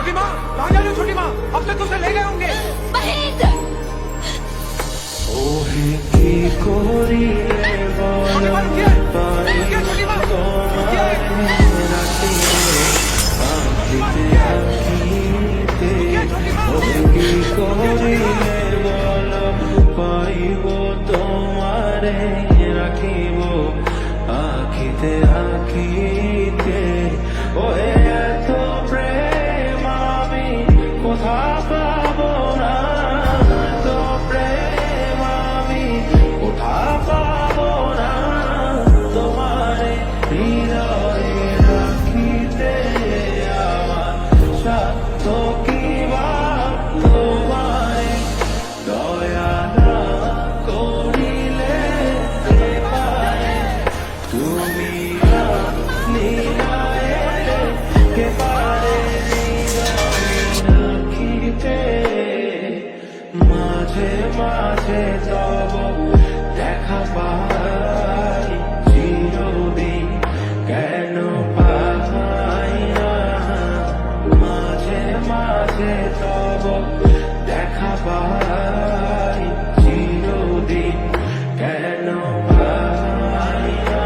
छोटी माँ कहाँ जा रही हो छोटी माँ? अब तक उसे ले गए होंगे। महेंद्र छोटी माँ रुकिए, रुकिए छोटी माँ, रुकिए। रुकिए छोटी माँ। পাইব তোমারে রাখিব আখিতে আখিতে ওহে এত প্রেম আমি কোথা পাবো না এত প্রেম আমি কোথা পাবো না তোমারে হৃদয়ে রাখিতে আমার সাধ্য কি বা তোমারে দয়া না করিলে পারে তুমি লীলায় কে পারে রাখিতে মাঝে মাঝে তব দেখা পাই চিরদিন কেন পাই না মাঝে মাঝে তব দেখা পাই চিরদিন কেন পাই না